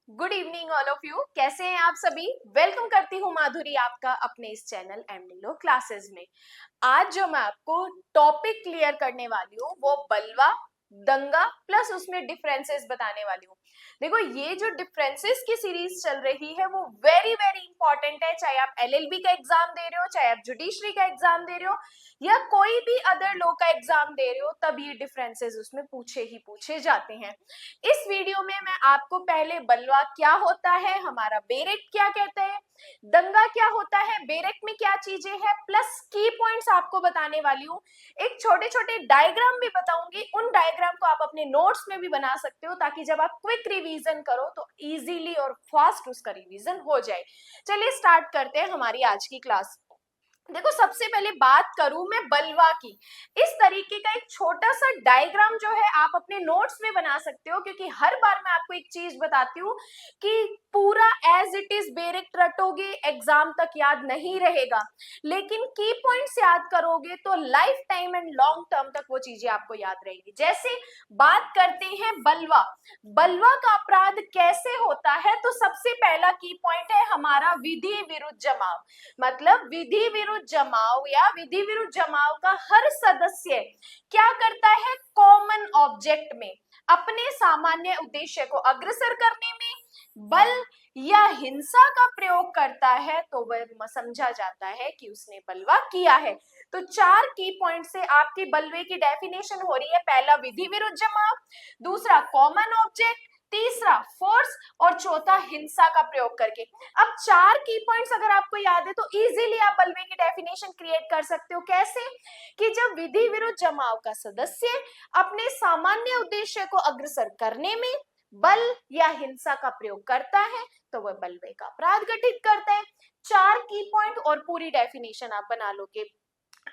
Good evening all of you. कैसे हैं आप सभी? वेलकम करती हूँ माधुरी आपका अपने इस चैनल एमडी लो क्लासेस में। आज जो मैं आपको टॉपिक क्लियर करने वाली हूँ वो बलवा, दंगा प्लस उसमें डिफरेंसेस बताने वाली हूँ। देखो, ये जो डिफरेंसेस की सीरीज चल रही है वो वेरी वेरी इंपॉर्टेंट है। चाहे आप एलएलबी का एग्जाम दे रहे हो, चाहे आप जुडिशरी का एग्जाम दे रहे हो या कोई भी अदर लॉ का एग्जाम दे रहे हो, तब ये डिफरेंसेस उसमें पूछे ही पूछे जाते हैं। इस वीडियो में मैं आपको पहले बलवा क्या होता है, हमारा बेरेट क्या कहते हैं, दंगा क्या होता है, बेरेट में क्या चीजें हैं, प्लस की पॉइंट्स आपको बताने वाली हूँ। एक छोटे छोटे डायग्राम भी बताऊंगी, उन डायग्राम को आप अपने नोट्स में भी बना सकते हो ताकि जब आप क्विक रिवीजन करो तो इजीली और फास्ट उसका रिवीजन हो जाए। चलिए स्टार्ट करते हैं हमारी आज की क्लास। देखो, सबसे पहले बात करूं मैं बलवा की। इस तरीके का एक छोटा सा डायग्राम जो है आप अपने नोट्स में बना सकते हो, क्योंकि हर बार मैं आपको एक चीज बताती हूँ कि पूरा एज इट इज बेरेक्ट रटोगे एग्जाम तक याद नहीं रहेगा, लेकिन की पॉइंट्स याद करोगे तो life time and long term तक वो चीजें आपको याद रहेगी। जैसे बात करते हैं बलवा, बलवा का अपराध कैसे होता है, तो सबसे पहला की पॉइंट है हमारा विधि विरुद्ध जमाव। मतलब विधि विरुद्ध जमाव या विधि विरुद्ध जमाव का हर सदस्य क्या करता है, कॉमन ऑब्जेक्ट में अपने सामान्य उद्देश्य को अग्रसर करने में बल या हिंसा का प्रयोग करता है तो वह समझा जाता है कि उसने बलवा किया है। तो चार की पॉइंट से आपकी बलवे की डेफिनेशन हो रही है। पहला विधि विरुद्ध जमाव, दूसरा कॉमन ऑब्जेक्ट, तीसरा फोर्स और चौथा हिंसा का प्रयोग करके। अब चार की पॉइंट्स अगर आपको याद है तो इजीली आप बलवे की डेफिनेशन क्रिएट कर सकते हो। कैसे? कि जब विधि विरुद्ध जमाव का सदस्य अपने सामान्य उद्देश्य को अग्रसर करने में बल या हिंसा का प्रयोग करता है तो वह बलवे का अपराध घटित करता है। चार की पॉइंट और पूरी डेफिनेशन आप बना लोगे।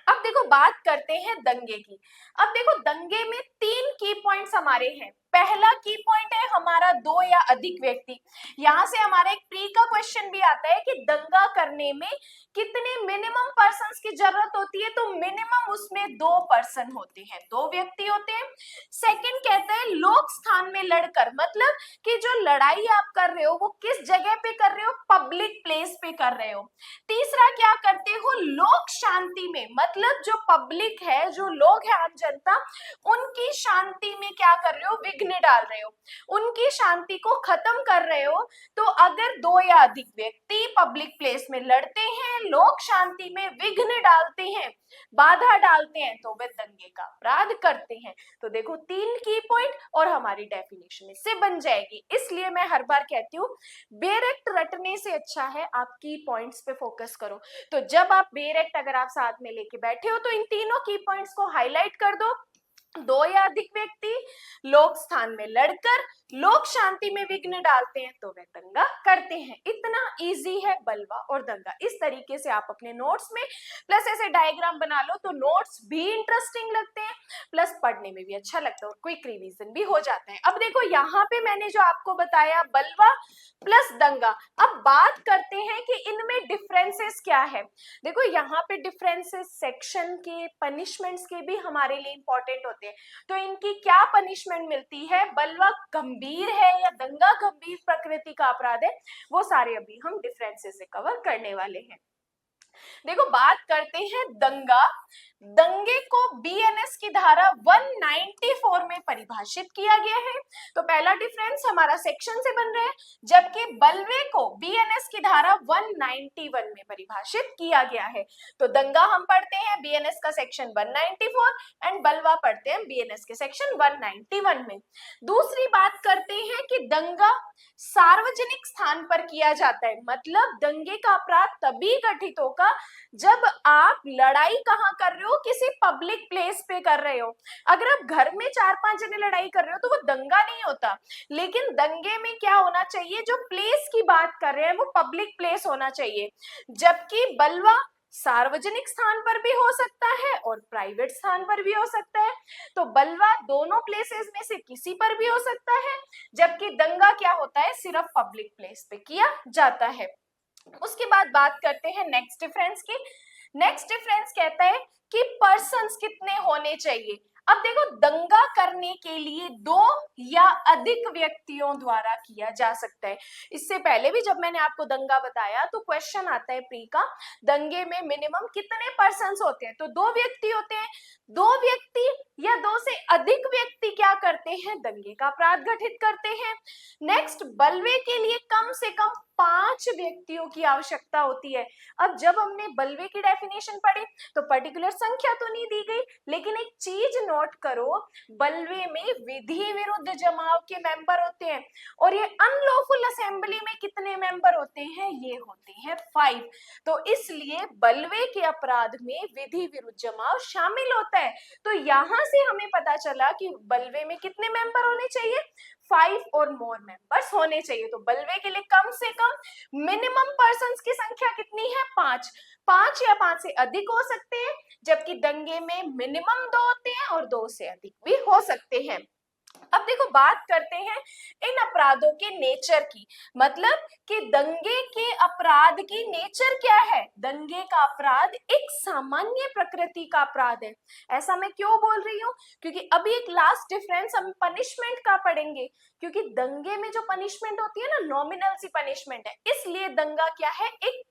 अब देखो, बात करते हैं दंगे की। अब देखो, दंगे में तीन की पॉइंट्स हमारे हैं। पहला की पॉइंट है हमारा दो या अधिक व्यक्ति। यहां से हमारा एक प्री का क्वेश्चन भी आता है कि दंगा करने में कितने मिनिमम पर्संस की जरूरत होती है, तो मिनिमम उसमें दो पर्सन होते हैं, दो व्यक्ति होते हैं। सेकंड कहते हैं लोक स्थान में लड़कर, मतलब कि जो लड़ाई आप कर रहे हो वो किस जगह पे कर रहे हो, पब्लिक प्लेस पे कर रहे हो। तीसरा क्या करते हो, लोक शांति में, मतलब जो पब्लिक है, जो लोग हैं आम जनता, उनकी शांति में क्या कर रहे हो, विघ्न डाल रहे हो, उनकी शांति को खत्म कर रहे हो। तो अगर दो या अधिक व्यक्ति पब्लिक प्लेस में लड़ते हैं, लोक शांति में विघ्न डालते हैं, बाधा डालते हैं, तो वे दंगे का अपराध करते हैं। तो देखो, तीन की पॉइंट और हमारी डेफिनेशन इससे बन जाएगी। इसलिए मैं हर बार कहती हूँ बेरेक्ट रटने से अच्छा है आप की पॉइंट्स पे फोकस करो। तो जब आप बेरेक्ट अगर आप साथ में लेके बैठे हो तो इन तीनों की पॉइंट्स को हाईलाइट कर दो। दो या अधिक व्यक्ति लोक स्थान में लड़कर लोक शांति में विघ्न डालते हैं तो वे दंगा करते हैं। इतना इजी है बलवा और दंगा। इस तरीके से आप अपने नोट्स में प्लस ऐसे डायग्राम बना लो तो नोट्स भी इंटरेस्टिंग लगते हैं, प्लस पढ़ने में भी अच्छा लगता है और क्विक रिवीजन भी हो जाता है। अब देखो, यहाँ पे मैंने जो आपको बताया बलवा प्लस दंगा। अब बात करते हैं कि इनमें डिफरेंसेस क्या है। देखो, यहाँ पे डिफरेंसेस सेक्शन के, पनिशमेंट्स के भी हमारे लिए इंपॉर्टेंट होते हैं। तो इनकी क्या पनिशमेंट मिलती है, बलवा गंभीर है या दंगा गंभीर प्रकृति का अपराध है, वो सारे अभी हम डिफरेंसेस से कवर करने वाले हैं। देखो, बात करते हैं दंगा। दंगे को बीएनएस की धारा 194 में परिभाषित किया गया है। तो पहला डिफरेंस हमारा सेक्शन से बन रहा है, जबकि बलवे को बीएनएस की धारा 191 में परिभाषित किया गया है। तो दंगा हम पढ़ते हैं बीएनएस का सेक्शन 194 एंड बलवा पढ़ते हैं बीएनएस के सेक्शन 191 में। दूसरी बात करते हैं कि दंगा सार्वजनिक स्थान पर किया जाता है, मतलब दंगे का अपराध तभी घटित होगा जब आप लड़ाई कहां कर रहे हो, किसी पब्लिक प्लेस पे कर रहे हो। अगर आप घर में चार पांच जने लड़ाई कर रहे हो तो वो दंगा नहीं होता। लेकिन दंगे में क्या होना चाहिए, जो प्लेस की बात कर रहे हैं वो पब्लिक प्लेस होना चाहिए, जबकि बलवा सार्वजनिक स्थान पर भी हो सकता है और प्राइवेट स्थान पर भी हो सकता है। तो बलवा दोनों प्लेसेस में से किसी पर भी हो सकता है, जबकि दंगा क्या होता है, सिर्फ पब्लिक प्लेस पे किया जाता है। उसके बाद बात करते हैं नेक्स्ट डिफरेंस की। नेक्स्ट डिफरेंस कहता है कि पर्सन्स कितने होने चाहिए। अब देखो, दंगा करने के लिए दो या अधिक व्यक्तियों द्वारा किया जा सकता है। इससे पहले भी जब मैंने आपको दंगा बताया तो क्वेश्चन आता है प्री का, दंगे में मिनिमम कितने पर्सन्स होते हैं? तो दो व्यक्ति होते हैं। दो व्यक्ति या दो से अधिक व्यक्ति क्या करते हैं? दंगे का अपराध घटित करते हैं। नेक्स्ट, बलवे के लिए कम से कम 5 व्यक्तियों की आवश्यकता होती है। अब जब हमने बलवे की डेफिनेशन पढ़ी तो पर्टिकुलर संख्या तो नहीं दी गई, लेकिन एक चीज नोट करो, बलवे में विधि विरुद्ध जमाव के मेंबर होते हैं, और ये अनलॉफुल असेंबली में कितने मेंबर होते हैं? ये होते हैं 5। तो इसलिए बलवे के अपराध में विधि विरुद्ध जमाव शामिल होता है। तो यहां से हमें पता चला कि बलवे में कितने मेंबर होने चाहिए? 5 और मोर मेंबर्स होने चाहिए। तो बलवे के लिए कम से कम मिनिमम पर्सन्स की संख्या कितनी है? 5। 5 या 5 से अधिक हो सकते हैं, जबकि दंगे में मिनिमम 2 होते हैं और 2 से अधिक भी हो सकते हैं। अब देखो, बात करते हैं इन अपराधों के नेचर की, मतलब कि दंगे के अपराध की नेचर क्या है? दंगे का अपराध एक सामान्य प्रकृति का अपराध है। ऐसा मैं क्यों बोल रही हूँ? क्योंकि अभी एक लास्ट डिफरेंस हम पनिशमेंट का पढ़ेंगे, क्योंकि दंगे में जो पनिशमेंट होती है ना, नॉमिनल सी पनिशमेंट है, इसलिए दंगा क्या है? एक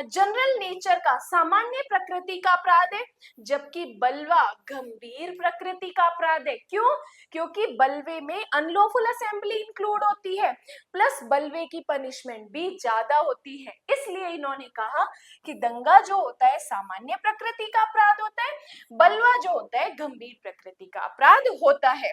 जनरल नेचर का, सामान्य प्रकृति का अपराध है, जबकि बलवा गंभीर प्रकृति का अपराध है। क्यों? क्योंकि बलवे में अनलॉफुल असेंबली इंक्लूड होती है, प्लस बलवे की पनिशमेंट भी ज्यादा होती है। इसलिए इन्होंने कहा कि दंगा जो होता है सामान्य प्रकृति का अपराध होता है, बलवा जो होता है गंभीर प्रकृति का अपराध होता है।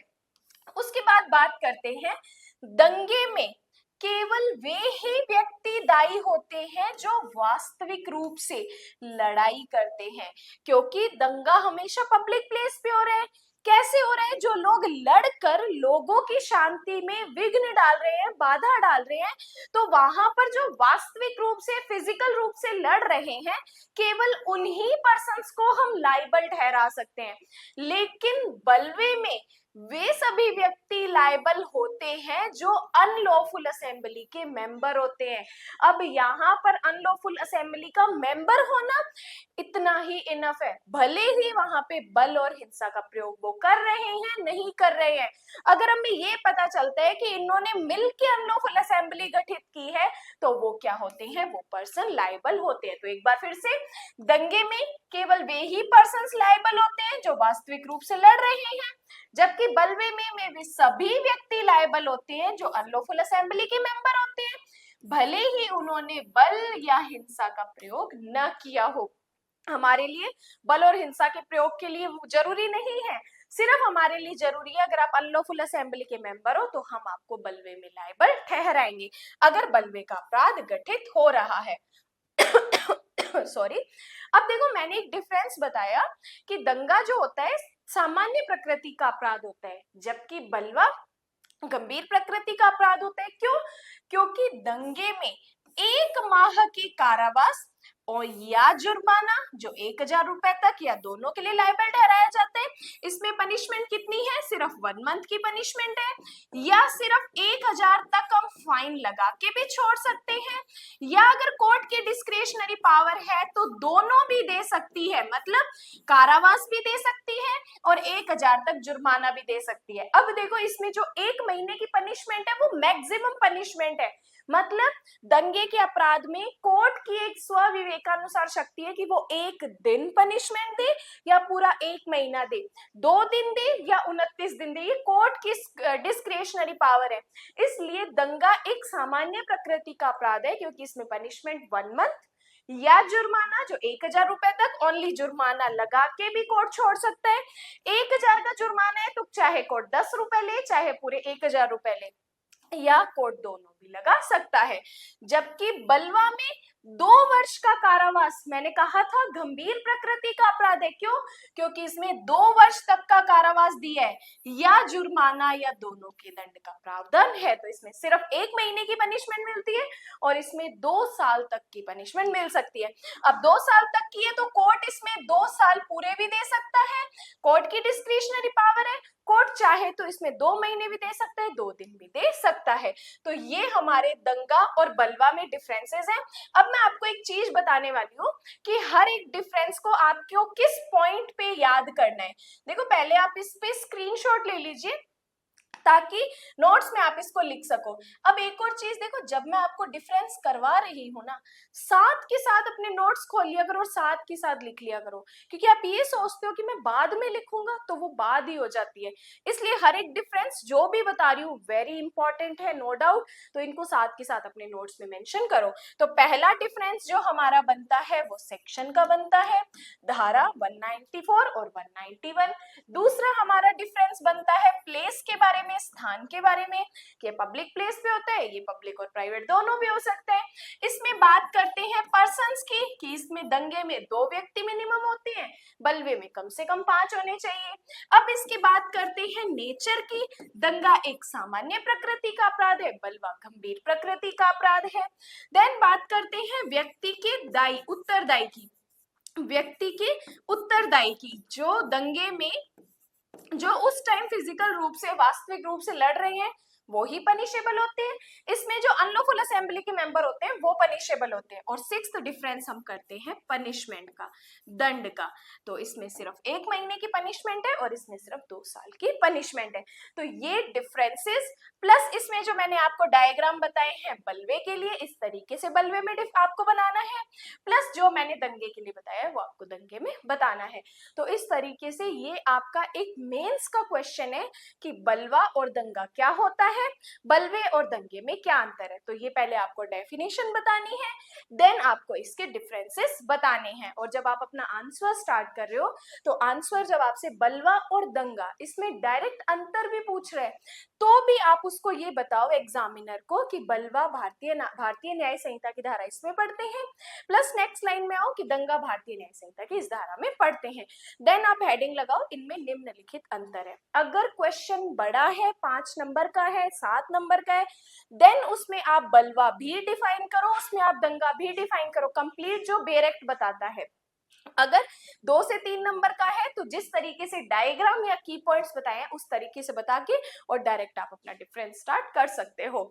उसके बाद बात करते हैं, दंगे में केवल वे ही व्यक्ति दायी होते हैं जो वास्तविक रूप से लड़ाई करते हैं, क्योंकि दंगा हमेशा पब्लिक प्लेस पे हो रहा है। कैसे हो रहा है? जो लोग लड़कर लोगों की शांति में विघ्न डाल रहे हैं, बाधा डाल रहे हैं, तो वहां पर जो वास्तविक रूप से, फिजिकल रूप से लड़ रहे हैं, केवल उन्हीं पर्सन्स को हम लायबल ठहरा सकते हैं। लेकिन बलवे में वे सभी व्यक्ति लायबल होते हैं जो अनलॉफुल असेंबली के मेंबर होते हैं। अब यहाँ पर अनलॉफुल असेंबली का मेंबर होना इतना ही इनफ है, भले ही वहां पे बल और हिंसा का प्रयोग वो कर रहे हैं, नहीं कर रहे हैं। अगर हमें ये पता चलता है कि इन्होंने मिलकर अनलॉफुल असेंबली गठित की है, तो वो क्या होते हैं? वो पर्सन लायबल होते हैं। तो एक बार फिर से, दंगे में केवल वे ही पर्सन्स लायबल होते हैं जो वास्तविक रूप से लड़ रहे हैं, जबकि बलवे में वे सभी व्यक्ति लायबल होते हैं जो अनलॉफुल असेंबली के मेंबर होते हैं, भले ही उन्होंने बल या हिंसा का प्रयोग न किया हो। हमारे लिए बल और हिंसा के प्रयोग के लिए वो जरूरी नहीं है, सिर्फ हमारे लिए जरूरी है अगर आप अनलॉफुल असेंबली के मेंबर हो तो हम आपको बलवे में लायबल ठहराएंगे अगर बलवे का अपराध गठित हो रहा है। सॉरी। अब देखो, मैंने एक डिफरेंस बताया कि दंगा जो होता है सामान्य प्रकृति का अपराध होता है, जबकि बलवा गंभीर प्रकृति का अपराध होता है। क्यों? क्योंकि दंगे में 1 माह के कारावास और या जुर्माना जो 1000 रुपए तक या दोनों के लिए लायबल ठहराया जाता है। इसमें पनिशमेंट कितनी है? सिर्फ 1 मंथ की पनिशमेंट है, या सिर्फ 1000 तक हम फाइन लगा के भी छोड़ सकते हैं, या अगर कोर्ट की डिस्क्रिशनरी पावर है तो दोनों भी दे सकती है, मतलब कारावास भी दे सकती है और 1000 तक जुर्माना भी दे सकती है। अब देखो, इसमें जो 1 महीने की पनिशमेंट है वो मैक्सिमम पनिशमेंट है, मतलब दंगे के अपराध में कोर्ट की एक स्विवेकानुसार शक्ति है कि वो 1 दिन पनिशमेंट दे या पूरा 1 महीना दे, 2 दिन दे या 29 दिन दे, ये कोर्ट की डिस्क्रिशनरी पावर है। इसलिए दंगा एक सामान्य प्रकृति का अपराध है, क्योंकि इसमें पनिशमेंट 1 मंथ या जुर्माना जो 1000 रुपए तक, ओनली जुर्माना लगा के भी कोर्ट छोड़ सकता है। 1000 का जुर्माना है तो चाहे कोर्ट 10 रुपए ले, चाहे पूरे 1000 रुपए ले, या कोर्ट दोनों भी लगा सकता है। जबकि बलवा में 2 वर्ष का कारावास, मैंने कहा था गंभीर प्रकृति का अपराध है। क्यों? क्योंकि इसमें 2 वर्ष तक का कारावास दिया है, या जुर्माना या दोनों के दंड का प्रावधान है। तो इसमें सिर्फ 1 महीने की पनिशमेंट मिलती है और इसमें 2 साल तक की पनिशमेंट मिल सकती है। अब 2 साल तक की है तो कोर्ट इसमें 2 साल पूरे भी दे सकता है, कोर्ट की डिस्क्रिशनरी पावर है, कोर्ट चाहे तो इसमें 2 महीने भी दे सकता है, 2 दिन भी दे सकता है। तो ये हमारे दंगा और बलवा में डिफरेंसेस हैं। अब मैं आपको एक चीज बताने वाली हूँ कि हर एक डिफरेंस को आपको किस पॉइंट पे याद करना है। देखो पहले आप इस पे स्क्रीनशॉट ले लीजिए ताकि नोट्स में आप इसको लिख सको। अब एक और चीज देखो, जब मैं आपको डिफरेंस करवा रही हूँ ना, साथ के साथ अपने नोट्स खोल लिया करो और साथ के साथ लिख लिया करो, क्योंकि आप ये सोचते हो कि मैं बाद में लिखूंगा तो वो बाद ही हो जाती है। इसलिए हर एक डिफरेंस जो भी बता रही हूँ वेरी इंपॉर्टेंट है, नो डाउट, तो इनको साथ के साथ अपने नोट्स में मेंशन करो। तो पहला डिफरेंस जो हमारा बनता है वो सेक्शन का बनता है, धारा 194 और 191। दूसरा हमारा डिफरेंस बनता है प्लेस के बारे में, स्थान के बारे में, कि पब्लिक प्लेस पे होता है, ये पब्लिक और प्राइवेट दोनों भी हो सकते हैं। इसमें बात करते हैं पर्सन्स की, कि इसमें दंगे में 2 व्यक्ति मिनिमम होते हैं, बलवे में कम से कम 5 होने चाहिए। अब इसकी बात करते हैं नेचर की, दंगा एक सामान्य प्रकृति का अपराध है, बलवा गंभीर प्रकृति का अपराध है। देन बात करते हैं व्यक्ति के दायी उत्तरदायी की, व्यक्ति के उत्तरदायी की, जो दंगे में जो उस टाइम फिजिकल रूप से वास्तविक रूप से लड़ रहे हैं वो ही पनिशेबल होते हैं। इसमें जो अनलॉफुल असेंबली के मेंबर होते हैं वो पनिशेबल होते हैं। और सिक्स्थ डिफरेंस हम करते हैं पनिशमेंट का, दंड का। तो इसमें सिर्फ 1 महीने की पनिशमेंट है और इसमें सिर्फ 2 साल की पनिशमेंट है। तो ये डिफरेंसेस प्लस इसमें जो मैंने आपको डायग्राम बताए हैं बलवे के लिए, इस तरीके से बलवे में आपको बनाना है, प्लस जो मैंने दंगे के लिए बताया है वो आपको दंगे में बताना है। तो इस तरीके से ये आपका एक मेंस का क्वेश्चन है कि बलवा और दंगा क्या होता है, बलवे और दंगे में क्या अंतर है। तो ये पहले आपको डेफिनेशन बतानी है, देन आपको इसके डिफरेंसेस बताने हैं। और जब आप अपना आंसर स्टार्ट कर रहे हो तो आंसर जब आपसे बलवा और दंगा इसमें डायरेक्ट अंतर भी पूछ रहे हैं तो भी आप उसको ये बताओ एग्जामिनर को कि बलवा भारतीय न्याय संहिता की धारा इसमें पढ़ते हैं, प्लस नेक्स्ट लाइन में आओ कि दंगा भारतीय न्याय संहिता की इस धारा में पढ़ते हैं। देन आप हेडिंग लगाओ इनमें निम्नलिखित अंतर है। अगर क्वेश्चन बड़ा है, 5 नंबर का है, 7 नंबर का है, देन उसमें आप बलवा भी डिफाइन करो, उसमें आप दंगा भी डिफाइन करो, कंप्लीट जो बेरेक्ट बताता है। अगर 2 से 3 नंबर का है तो जिस तरीके से डायग्राम या की पॉइंट्स बताए हैं उस तरीके से बता के और डायरेक्ट आप अपना डिफरेंस स्टार्ट कर सकते हो।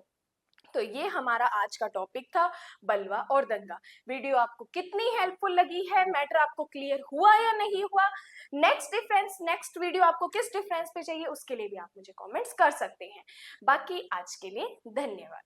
तो ये हमारा आज का टॉपिक था, बलवा और दंगा। वीडियो आपको कितनी हेल्पफुल लगी है, मैटर आपको क्लियर हुआ या नहीं हुआ, नेक्स्ट वीडियो आपको किस डिफरेंस पे चाहिए उसके लिए भी आप मुझे कमेंट्स कर सकते हैं। बाकी आज के लिए धन्यवाद।